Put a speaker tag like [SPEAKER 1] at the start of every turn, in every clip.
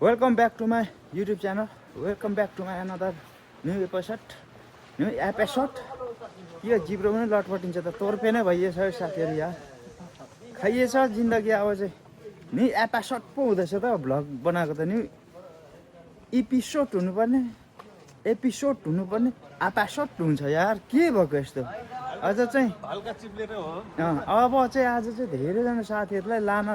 [SPEAKER 1] Welcome back to my YouTube channel. Welcome back to my another new episode. यो जिब्रो पनि लटपटिन्छ त तोर्पे नै भइएछ साथीहरू यार खाइएछ जिन्दगी अब चाहिँ नि एपिसोड पो हुँदैछ त भ्लग बनाएको त नि एपिसोड हुनुपर्ने एपिसोड हुनुपर्ने एपिसोड हुन्छ यार के भएको यस्तो अझ चाहिँ
[SPEAKER 2] हल्का चिप्लेर हो
[SPEAKER 1] अब चाहिँ आज चाहिँ धेरैजना साथीहरूलाई लान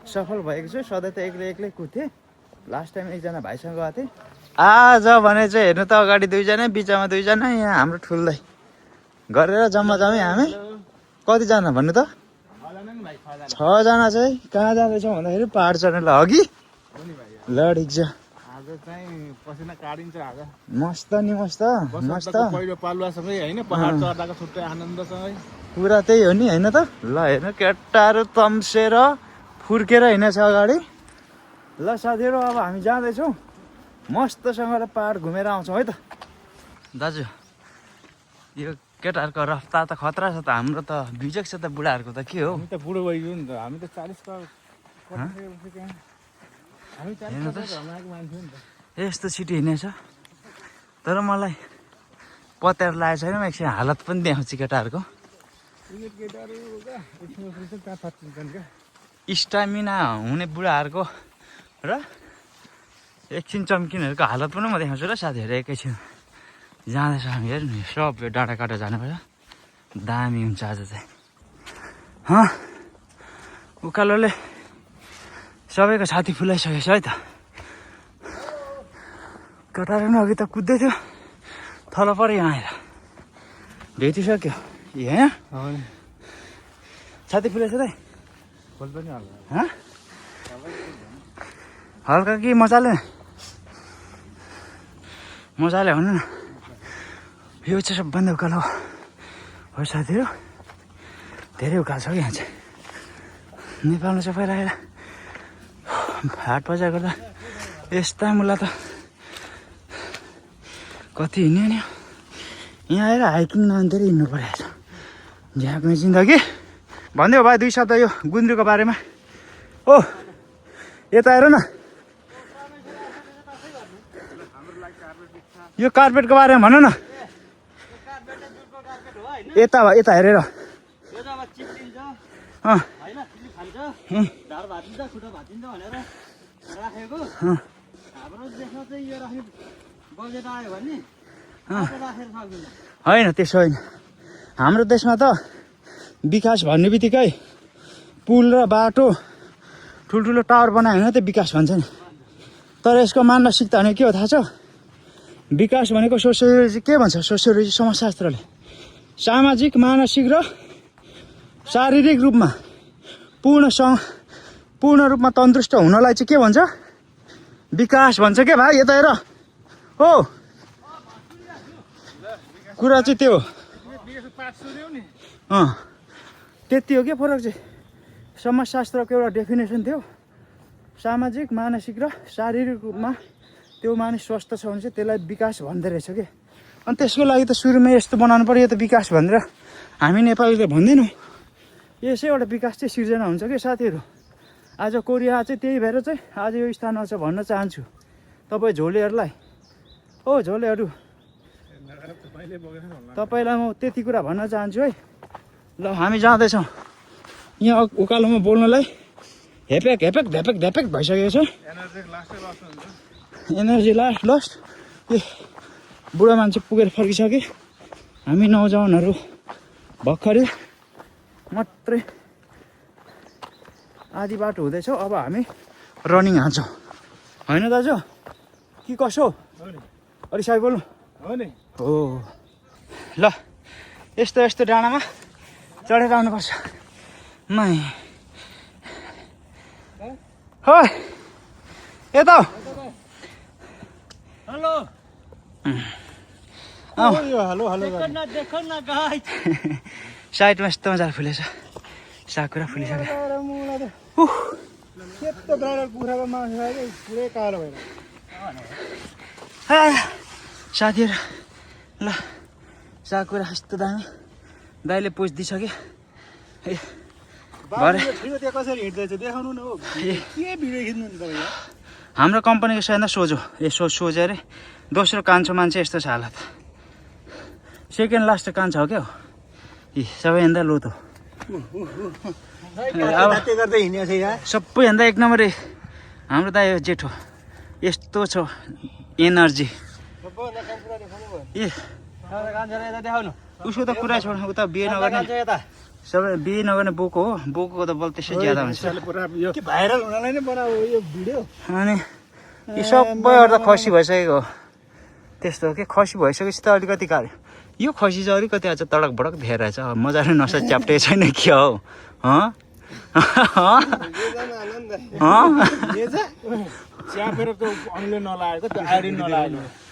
[SPEAKER 1] सफल भएको छु सधैँ त एक्लै कुद्थेँ लास्ट टाइम एकजना भाइसँग गएको थिएँ आज भने चाहिँ हेर्नु त अगाडि दुईजना बिचमा दुईजना यहाँ हाम्रो ठुल्दै गरेर जम्मा हामी कतिजना भन्नु त 6 जना चाहिँ कहाँ जाँदैछौँ भन्दाखेरि पहाड चढ्नलाई अघि ल ठिक छ
[SPEAKER 2] आज चाहिँ पसिना काटिन्छ आज
[SPEAKER 1] मस्त नि मस्त मस्त
[SPEAKER 2] पहिलो पालुवासँगै हैन पहाड चढ्दाको छुट्टै आनन्दसँगै
[SPEAKER 1] पुरा त्यही हो नि हैन त ल हेर्नु केटाहरू तम्सेर फुर्केर हिँडेछ अगाडि ल साथीहरू अब हामी जाँदैछौँ मस्तसँगले पहाड घुमेर आउँछौँ है त दाजु यो केटाहरूको रफ्तार त खतरा छ त हाम्रो त बिजक छ त बुढाहरूको त के हो
[SPEAKER 2] हामी त बुढो भइगयो नि त हामी त 40 का हामी 40 का मान्छे नि त
[SPEAKER 1] यस्तो छिटो हिँडेछ तर मलाई पत्यार लागेको छैन एकछिन हालत पनि देखाउँछु केटाहरूको स्टामिना हुने बुढाहरूको र एकछिन चम्किनेहरूको हालत पनि म देखाउँछु र साथीहरू एकैछिन जाँदैछ हामी हेर्नु सब यो डाँडा काटेर जानुपर्छ दामी हुन्छ आज चाहिँ उकालोले सबैको छाती फुलाइसकेको छ है त केटाहरू पनि अघि त कुद्दै थियो थलो पऱ्यो यहाँ आएर भेटिसक्यो यहाँ छाती फुलाइछ त हल्का कि मजाले भन्नु न यो चाहिँ सबभन्दा उकालो हो साथीहरू धेरै उकालो छ कि यहाँ चाहिँ नेपालमा चाहिँ पहिला हाट बजार गर्दा यस्ता मुला त कति हिँड्यो नि यहाँ आएर हाइकिङ धेरै हिँड्नु परिरहेछ झ्याक्ने जिन्दगी भनिदियो भाइ 2 शब्द यो गुन्द्रुकको बारेमा ओ यता हेर न यो कार्पेटको बारेमा भन न यता हेरेर होइन त्यसो होइन हाम्रो देशमा त विकास भन्ने बित्तिकै पुल र बाटो ठुल्ठुलो टावर बनायो भने त विकास भन्छ नि तर यसको मानसिकता भने के हो थाहा छ विकास भनेको सोसियोलोजी के भन्छ सोसियोलोजी समाजशास्त्रले सामाजिक मानसिक र शारीरिक रूपमा पूर्ण रूपमा तन्दुरुस्त हुनलाई चाहिँ के भन्छ विकास भन्छ के भाइ यता हेर हो कुरा चाहिँ त्यो त्यति हो क्या फरक चाहिँ समाजशास्त्रको एउटा डेफिनेसन थियो सामाजिक मानसिक र शारीरिक रूपमा त्यो मानिस स्वस्थ छ भने चाहिँ त्यसलाई विकास भन्दो रहेछ कि अनि त्यसको लागि त सुरुमै यस्तो बनाउनु पर्यो यो त विकास भनेर हामी नेपालीले भन्दैनौँ यसै एउटा विकास चाहिँ सिर्जना हुन्छ कि साथीहरू आज कोरिया चाहिँ त्यही भएर चाहिँ आज यो स्थानमा छ भन्न चाहन्छु तपाईँ झोलेहरूलाई ओ झोलेहरू तपाईँलाई म त्यति कुरा भन्न चाहन्छु है ल हामी जाँदैछौँ यहाँ उकालोमा बोल्नलाई हेपेक भइसकेको छ एनर्जी लास्ट ए बुढा मान्छे पुगेर फर्किसके हामी नौजवानहरू भर्खरै मात्रै आधी बाटो हुँदैछौँ अब हामी रनिङ हान्छौँ होइन दाजु कि कसो अरे साई बोल्नु हो ल यस्तो डाँडामा चढेर आउनुपर्छ मै हो यता
[SPEAKER 2] हेलो देखो न गाइस
[SPEAKER 1] साइडमा यस्तो मजाले फुलेछ साकुरा फुलिसक्यो साथीहरू ल साकुरा यस्तो दामी दाइले पोस्ट दिइसक्यो
[SPEAKER 2] कसरी हिँड्दैछ देखाउनु न हो के भिडियो खिच्नु नि तपाईँ
[SPEAKER 1] हाम्रो कम्पनीको साइनमा सोझो यसो सोझे अरे दोस्रो कान्छो मान्छे यस्तो छ हालत सेकेन्ड लास्ट कान्छो हो क्या हो यी सबैभन्दा लोतो
[SPEAKER 2] गर्दै हिँडेको छ यहाँ
[SPEAKER 1] सबैभन्दा एक नम्बर हाम्रो दाइ हो जेठो यस्तो छ एनर्जी ए उसको त कुरा छोड उता बिहे नगर्ने सबै बिहे नगर्ने बोको हो बोको त बल त्यसै ज्यादा हुन्छ
[SPEAKER 2] भाइरल हुनलाई नै बनाऊ यो भिडियो
[SPEAKER 1] अनि यी सबैहरू त खसी भइसकेको हो त्यस्तो हो कि खसी भइसकेपछि त अलिकति गाह्रो यो खसी चाहिँ अलिकति अझ तडक भडक धेर रहेछ मजाले नसा च्याप्टेको छैन के हो
[SPEAKER 2] च्यापेर त्यो अनिले नलागेको त्यो आइरिन नलागेको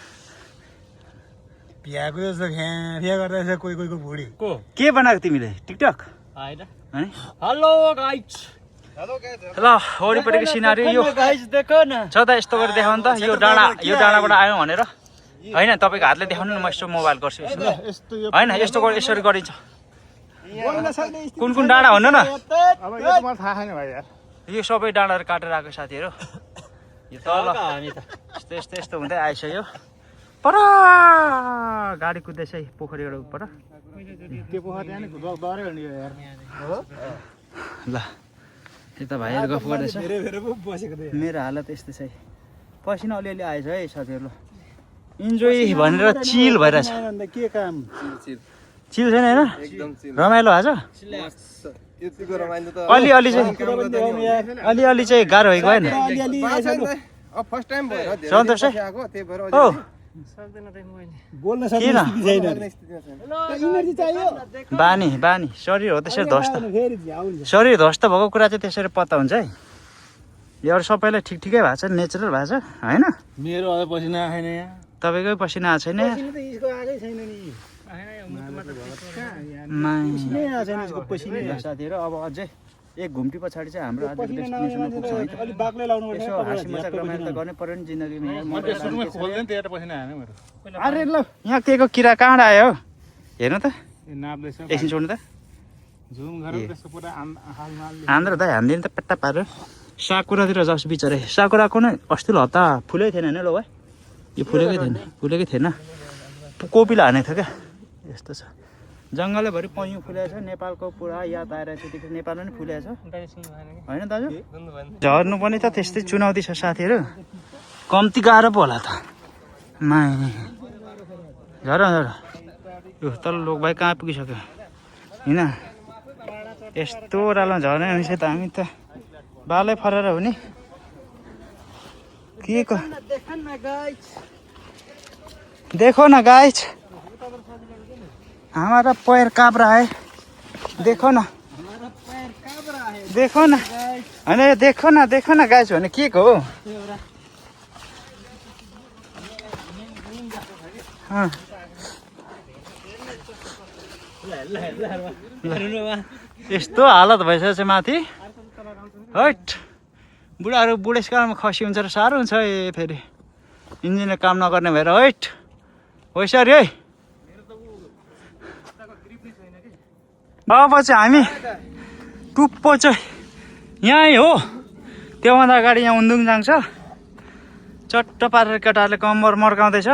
[SPEAKER 3] भ्याएको जस्तो फ्या गर्दैछ कोही कोहीको भुँडी
[SPEAKER 2] को
[SPEAKER 1] के बनाएको तिमीले टिकटक
[SPEAKER 2] होइन हेलो गाइस
[SPEAKER 1] ल वरिपरिको सिनारी यो
[SPEAKER 2] गाइस देखो न
[SPEAKER 1] छ त यस्तो गरेर देखाउनु त यो डाँडाबाट आयो भनेर होइन तपाईँको हातले देखाउनु न म यस्तो मोबाइल गर्छु
[SPEAKER 2] यस्तो यो
[SPEAKER 1] होइन यस्तो यसरी गरिन्छ कुन कुन डाँडा भन्नु न
[SPEAKER 2] अब यो त मलाई थाहा छैन भाइ यार
[SPEAKER 1] यो सबै डाँडाहरू काटेर आएको साथीहरू यो तल यस्तो यस्तो यस्तो हुँदै आइसक्यो पर गाडी कुद्दैछ है पोखरीबाट पर
[SPEAKER 2] त्यो पोखर त्यहाँ नि डरै हुने यार
[SPEAKER 1] ल यता भाइहरू गफ गर्दैछ
[SPEAKER 3] बसेको थिएँ
[SPEAKER 1] मेरो हालत यस्तो छ है पसिना अलिअलि आएछ है साथीहरू ल इन्जोय भनेर चिल भइरहेछ
[SPEAKER 3] के काम
[SPEAKER 1] चिल छैन होइन रमाइलो आज अलिअलि चाहिँ गाह्रो भएको भएन
[SPEAKER 3] फर्स्ट टाइम भयो
[SPEAKER 1] सन्तोष है हो
[SPEAKER 3] बोल्न
[SPEAKER 1] किन
[SPEAKER 3] सक्ने इनर्जी चाहियो
[SPEAKER 1] बानी शरीर हो त्यसरी ध्वस्त
[SPEAKER 3] फेरि झ्याउन्छ
[SPEAKER 1] शरीर ध्वस्त भएको कुरा चाहिँ त्यसरी पत्ता हुन्छ है यो अरू सबैलाई ठिकै भएको छ नेचुरल भएको छ होइन
[SPEAKER 2] मेरो अझ पसिना आएन यहाँ
[SPEAKER 1] तपाईँकै पसिना आएको छैन
[SPEAKER 3] पसिना त यसको आएकै छैन नि
[SPEAKER 1] साथीहरू अब अझै एक घुम्टी पछाडि चाहिँ हाम्रो आजको
[SPEAKER 3] पसिना
[SPEAKER 1] डेस्टिनेसनमा पुग्छौँ है त
[SPEAKER 3] अलिक बाक्लै लाउनु पर्छ
[SPEAKER 1] यसो हाँसी मजाक रमाइलो त गर्नै पर्यो नि जिन्दगीमा
[SPEAKER 2] मैले त्यो सुरुमै खोल्दैन त्यही पसिना आएन मेरो
[SPEAKER 1] अरे ल यहाँ केको किरा कहाँबाट आयो हेर्नु त
[SPEAKER 2] यो नाप्दैछ
[SPEAKER 1] एकछिन छोड्नु त
[SPEAKER 2] झुम गरेर त्यसको पुरा हाल
[SPEAKER 1] हाम्रो दाइ हान्दिनँ त पेट्टा पारेर साकुरातिर जाओस् बिचरा साकुराको नै अस्ति हप्ता फुलै थिएन होइन ल भाइ यो फुलेकै थिएन कोपिला हानेको थियो क्या यस्तो छ जङ्गलैभरि पैँयु फुलेको छ नेपालको पुरा याद आइरहेको छ त्यतिखेर नेपालमा पनि फुलेको छ होइन दाजु झर्नु पनि त त्यस्तै चुनौती छ साथीहरू कम्ती गाह्रो पो होला त माइ झर यो तल लोक भाइ कहाँ पुगिसक्यो होइन यस्तो ओह्रालोमा झर्ने भनेपछि त हामी त बालै फरेर हो नि के को देखो न गाइस हमारा पैर काँप रहा है देखो न होइन देखो न गाइस भने के को हो यस्तो हालत भइसकेको छ माथि हट बुढाहरू बुढेसकालमा खसी हुन्छ र साह्रो हुन्छ है फेरि इन्जिनले काम नगर्ने भएर हट होइसरी है अब चाहिँ हामी टुप्पो चाहिँ यहीँ हो त्योभन्दा अगाडि यहाँ उन्दुङ जान्छ चट्ट पारेर केटाहरूले कम्बर मर्काउँदैछ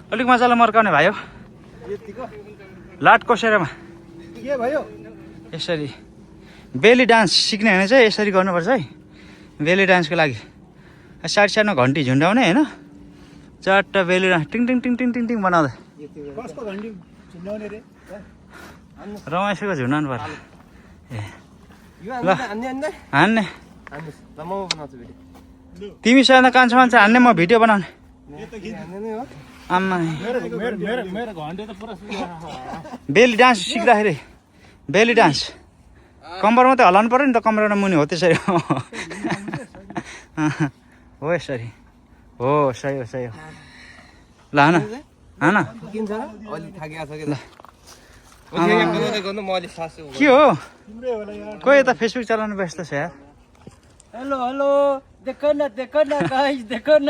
[SPEAKER 1] अलिक मजाले मर्काउने भाइ हो लाटकोसेरोमा
[SPEAKER 3] के भयो
[SPEAKER 1] यसरी बेली डान्स सिक्ने भने चाहिँ यसरी गर्नुपर्छ है बेली डान्सको लागि साइडमा घन्टी झुन्डाउने होइन चट्ट बेली डान्स टिङ टिङ टिङ टिङ टिङ टिङ बनाउँदै
[SPEAKER 3] कसको घन्टी झुन्डाउने रे
[SPEAKER 1] रमाइसको झुन्डाउनु पर्यो ए ल हान्ने तिमीसँग कान्छो मान्छे हान्ने म भिडियो बनाउने आम्मा
[SPEAKER 2] मेरो घन्टे त पुरा
[SPEAKER 1] बेली डान्स सिक्दाखेरि बेली डान्स कम्बर मात्रै हल्लाउनु पऱ्यो नि त कम्बरबाट मुनि हो त्यसरी हो यसरी हो सही हो ल हान के हो कोही यता फेसबुक चलाउनु व्यस्त छ यार
[SPEAKER 2] हेलो देखो न गाइस देखो न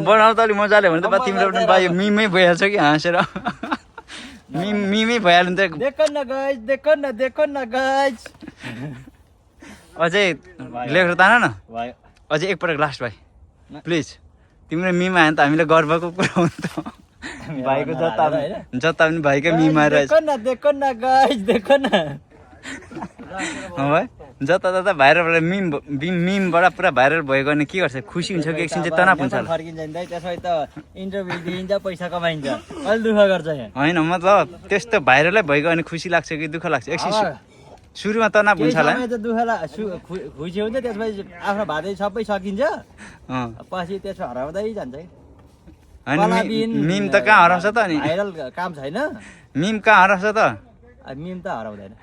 [SPEAKER 1] बनाउ त अलिक मजाले भने त बा तिम्रो पनि बा यो मिमै भइहाल्छ कि हाँसेर मिमै भइहाल्यो नि त
[SPEAKER 2] देखो न गाइस
[SPEAKER 1] अझै लेखेर तान न
[SPEAKER 2] भयो
[SPEAKER 1] अझै एकपटक लास्ट भाइ प्लिज तिम्रो मिम आयो भने त हामीलाई गर्वको कुरा हो नि त भाइको जता पनि भाइकै मिम आइरहेछ
[SPEAKER 2] देखो न गाइस देखो न
[SPEAKER 1] भाइ जता भाइरलबाट मिमबाट पुरा भाइरल भएको भने के गर्छ खुसी हुन्छ कि एकछिन चाहिँ तनाव हुन्छ होला
[SPEAKER 2] फर्किन्छ नि त्यसै त इन्टरभ्यू दिइन्छ पैसा कमाइन्छ अलि दुःख गर्छ यहाँ
[SPEAKER 1] होइन मतलब त्यस्तो भाइरलै भइगयो भने खुसी लाग्छ कि दुःख लाग्छ एकछिन सुरुमा तनाव हुन्छ होला
[SPEAKER 2] खुसी हुन्छ त्यसपछि आफ्नो भातै सबै सकिन्छ पछि त्यसो हराउँदै जान्छ
[SPEAKER 1] मिम त कहाँ हराउँछ त अनि
[SPEAKER 2] भाइरल काम छैन
[SPEAKER 1] मिम कहाँ हराउँछ त
[SPEAKER 2] मिम त हराउँदैन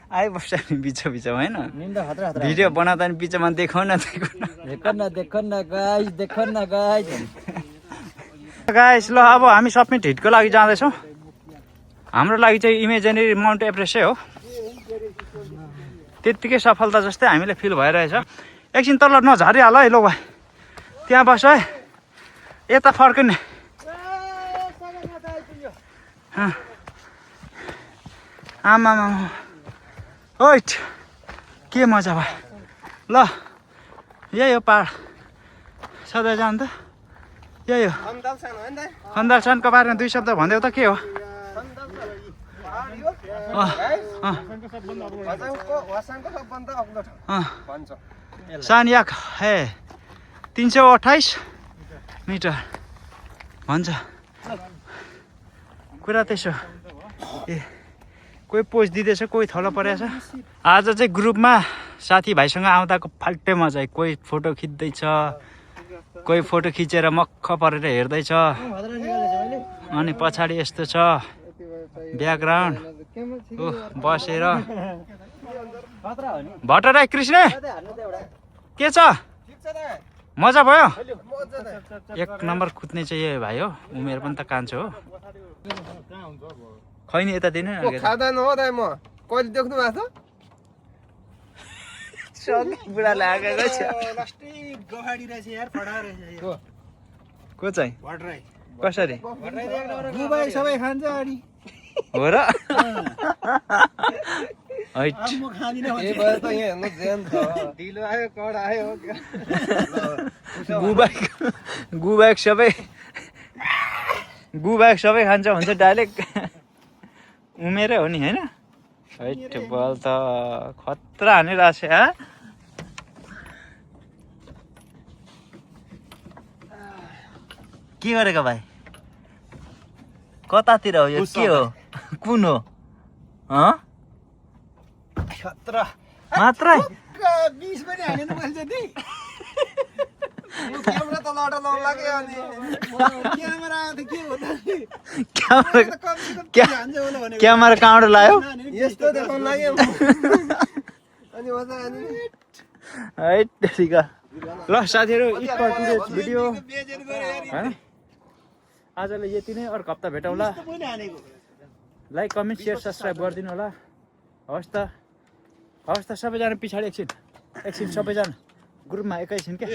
[SPEAKER 1] आइबस्छ नि बिचमा होइन
[SPEAKER 2] मिम त खतरा खतरा
[SPEAKER 1] भिडियो बनाउँदा नि बिचमा देखाउ न
[SPEAKER 2] देखो न गाइस देखो न गाइस
[SPEAKER 1] गाइस ल अब हामी सब्मिट हिटको लागि जाँदैछौँ हाम्रो लागि चाहिँ इमेजिनेरी माउन्ट एभरेस्टै हो त्यत्तिकै सफलता जस्तै हामीलाई फिल भइरहेछ एकछिन तल नझरिहाल है लो भाइ त्यहाँ बस है यता फर्किने आमा ओइट के मजा भयो ल यही हो पाहाड सधैँ जानु त यही हो खन्दालसानको बारेमा 2 शब्द भनिदेऊ त के हो सानयाक हे 328 मिटर भन्छ कुरा त्यसो ए कोही पोस्ट दिँदैछ कोही थलो परेछ आज चाहिँ ग्रुपमा साथीभाइसँग आउँदाको फाल्टै मजा कोही फोटो खिच्दैछ कोही फोटो खिचेर मक्ख परेर हेर्दैछ अनि पछाडि यस्तो छ ब्याकग्राउन्ड बसेर भट्टराई कृष्ण के छ मजा भयो 1 नम्बर कुद्ने चाहिँ यही भाइ हो उमेर पनि त कान्छो हो खैनी यता दिनु
[SPEAKER 4] खाँदैन हो दाइ म कहिले देख्नु भएको
[SPEAKER 1] छ बुढा लागेको छ को चाहिँ कसरी
[SPEAKER 3] सबै खान्छ अनि
[SPEAKER 1] हो र गुबाइक सबै खान्छ भन्छ डाइरेक्ट उमेरै हो नि होइन हैट बल त खतरा हानिरहेको छ के गरेको भाइ कतातिर हो यो के हो कुन हो
[SPEAKER 3] खतरा
[SPEAKER 1] मात्रै
[SPEAKER 3] 20 पनि हालेन मैले नि
[SPEAKER 4] क्यामेरा त लडा लाउन लाग्यो अनि
[SPEAKER 3] क्यामेरा त के हो त
[SPEAKER 1] क्यामेरा कहाँबाट लायो
[SPEAKER 4] यस्तो देखाउन लाग्यो अनि मजा अनि
[SPEAKER 1] हैट ठिका ल साथीहरु स्पट टुडेज भिडियो हैन आजले यति नै अर्को हप्ता भेटौँला लाइक कमेन्ट शेयर सब्स्क्राइब गरिदिनु होला हवस् त सबैजना पछाडि एकछिन सबैजना ग्रुपमा एकैछिन के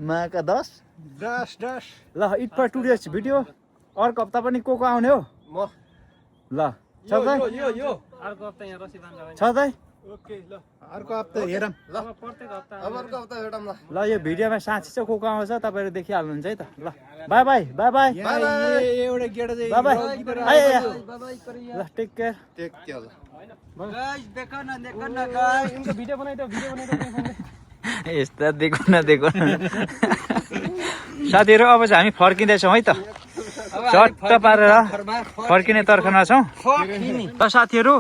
[SPEAKER 1] माका 10 ल इट फर टुडेज भिडियो अर्को हप्ता पनि को आउने हो
[SPEAKER 4] म
[SPEAKER 1] ल सधैँ
[SPEAKER 2] अर्को हप्ता यहाँ रसिदान
[SPEAKER 1] सधैँ
[SPEAKER 3] ओके ल अर्को हप्ता हेरौँ
[SPEAKER 4] ल प्रत्येक हप्ता अब अर्को हप्ता भेटौँ ल
[SPEAKER 1] ल यो भिडियोमा साँच्ची चाहिँ को आउँछ तपाईँहरू देखिहाल्नुहुन्छ है त ल बाई बाई बाई बाई
[SPEAKER 3] एउटा गेडा चाहिँ
[SPEAKER 1] बाई बाई ल take care
[SPEAKER 4] take care
[SPEAKER 2] guys देखो न गाइस
[SPEAKER 3] इनको भिडियो बनाइदो
[SPEAKER 1] यस्ता देखो न साथीहरू अब चाहिँ हामी फर्किँदैछौँ है त चट्ट पारेर फर्किने तर्खरमा छौँ ल साथीहरू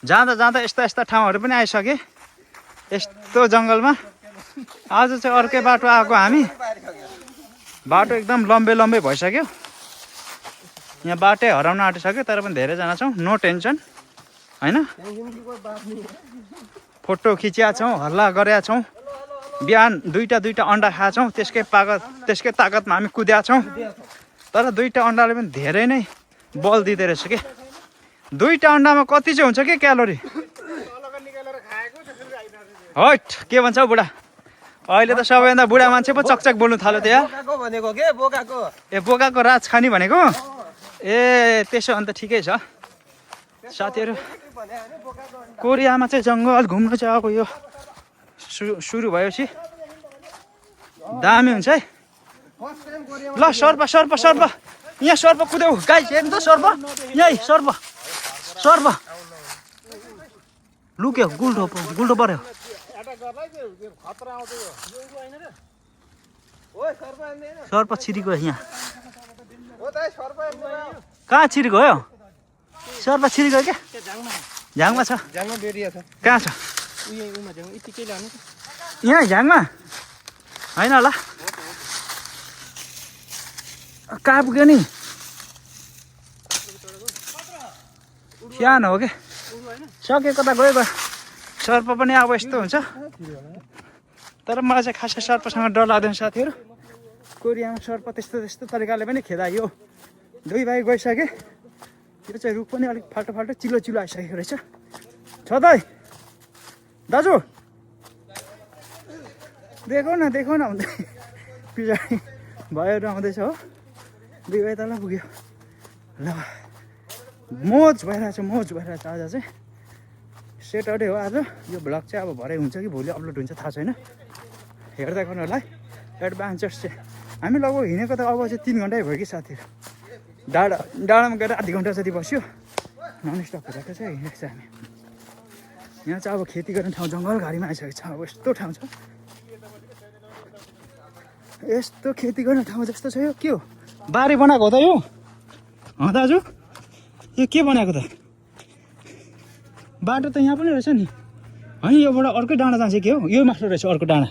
[SPEAKER 1] जाँदा यस्ता ठाउँहरू पनि आइसके यस्तो जङ्गलमा आज चाहिँ अर्कै बाटो आएको हामी बाटो एकदम लम्बे भइसक्यो यहाँ बाटै हराउन आँटिसक्यो तर पनि धेरैजना छौँ नो टेन्सन होइन फोटो खिचिया छौँ हल्ला गरेका छौँ बिहान दुईटा अन्डा खाएको छौँ त्यसकै ताकतमा हामी कुद्या छौँ तर 2टा अन्डाले पनि धेरै नै बल दिँदो रहेछ कि 2टा अन्डामा कति चाहिँ हुन्छ कि क्यालोरी हट के भन्छ हौ बुढा अहिले त सबैभन्दा बुढा मान्छे पो चकचक बोल्नु थाल्यो त्यहाँ
[SPEAKER 4] बोकाको भनेको के बोकाको
[SPEAKER 1] ए बोकाको राज खानी भनेको ए त्यसो अन्त ठिकै छ साथीहरू कोरियामा चाहिँ जङ्गल घुम्नु चाहिँ अब यो सुरु भएपछि दामी हुन्छ है ल सर्प सर्प सर्प यहाँ सर्प कुद्यौ गाइस हेर्नु त सर्प यही सर्प सर्प लुक्यो गुल्टो पर्यो सर्प छिरीको यहाँ कहाँ छिरीको हो सर्प छिरीको क्या झ्याङमा छ कहाँ छ यहाँ झ्याङमा होइन होला कहाँ पुग्यो नि सानो हो क्या सक्यो कता गयो सर्प पनि अब यस्तो हुन्छ तर मलाई चाहिँ खासै सर्पसँग डर लाग्दैन साथीहरू कोरियामा सर्प त्यस्तो त्यस्तो तरिकाले पनि खेदाइयो 2 भाइ गइसके यो चाहिँ रुख पनि अलिक फाल्टो फाल्टो चिलो चिलो आइसकेको रहेछ छ त दाजु देखौ न भन्दै पछाडि भएर आउँदैछ हो 2 भाइ तल पुग्यो ल मोज भइरहेछ आज चाहिँ सेटरडे हो आज यो भ्लग चाहिँ अब भरे हुन्छ कि भोलि अपलोड हुन्छ थाहा छैन हेर्दै गर्नु होला एडभान्चर्स चाहिँ हामी लगभग हिँडेको त अब चाहिँ 3 घन्टै भयो कि साथीहरू डाँडामा गएर आधी घन्टा जति बस्यो नन स्टप हेरेको चाहिँ हिँडेको छ हामी यहाँ चाहिँ अब खेती गर्ने ठाउँ जङ्गल घारीमा आइसकेको छ अब यस्तो ठाउँ छ यस्तो खेती गर्ने ठाउँ जस्तो छ यो के हो बारी बनाएको हो त यो दाजु यो के बनाएको त बाटो त यहाँ पनि रहेछ नि होइन योबाट अर्कै डाँडा जान्छ के हो यो मात्र रहेछ अर्को डाँडा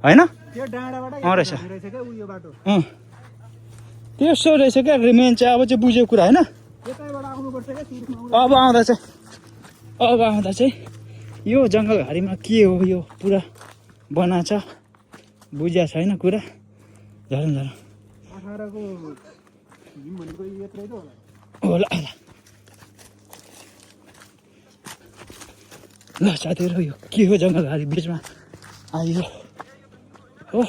[SPEAKER 1] होइन
[SPEAKER 3] त्यो डाँडाबाट
[SPEAKER 1] रहेछ
[SPEAKER 3] क्या उयो बाटो
[SPEAKER 1] त्यसो रहेछ क्या मेन चाहिँ अब चाहिँ बुझेको कुरा होइन
[SPEAKER 3] यतैबाट आउनुपर्छ क्या सुरुमा
[SPEAKER 1] अब आउँदा चाहिँ यो जङ्गल घारीमा के हो यो पुरा बनाएको छ बुझ्या छैन कुरा झरौँ
[SPEAKER 3] 18 को हिम भनेको यत्रै त
[SPEAKER 1] होला ल साथीहरू यो के हो जङ्गल घारी बिचमा आइयो हो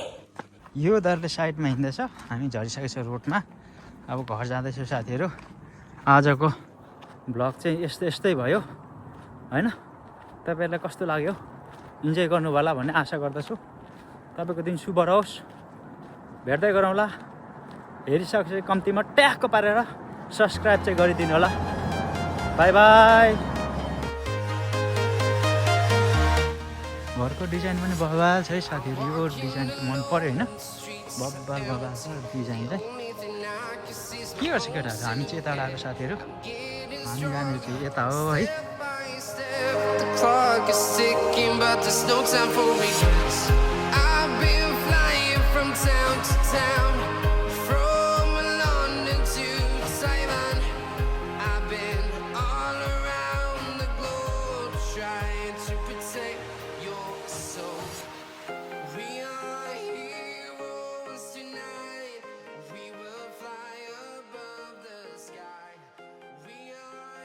[SPEAKER 1] यो दरले साइडमा हिँड्दैछ हामी झरिसकेको छ रोडमा अब घर जाँदैछौँ साथीहरू आजको भ्लग चाहिँ यस्तै भयो होइन तपाईँहरूलाई कस्तो लाग्यो इन्जोय गर्नु होला भन्ने आशा गर्दछु तपाईँको दिन शुभ रहोस् भेट्दै गरौँला हेरिसकेपछि कम्तीमा ट्याक्क पारेर सब्सक्राइब चाहिँ गरिदिनु होला बाई बाई घरको डिजाइन पनि बबाल छ है साथीहरू यो डिजाइन मन पर्यो होइन बबाल छ डिजाइन चाहिँ के गर्छ केटाहरू हामी चाहिँ यताबाट आएको साथीहरू हामी जाने चाहिँ यता हो है
[SPEAKER 5] The clock is ticking, but there's no time for me.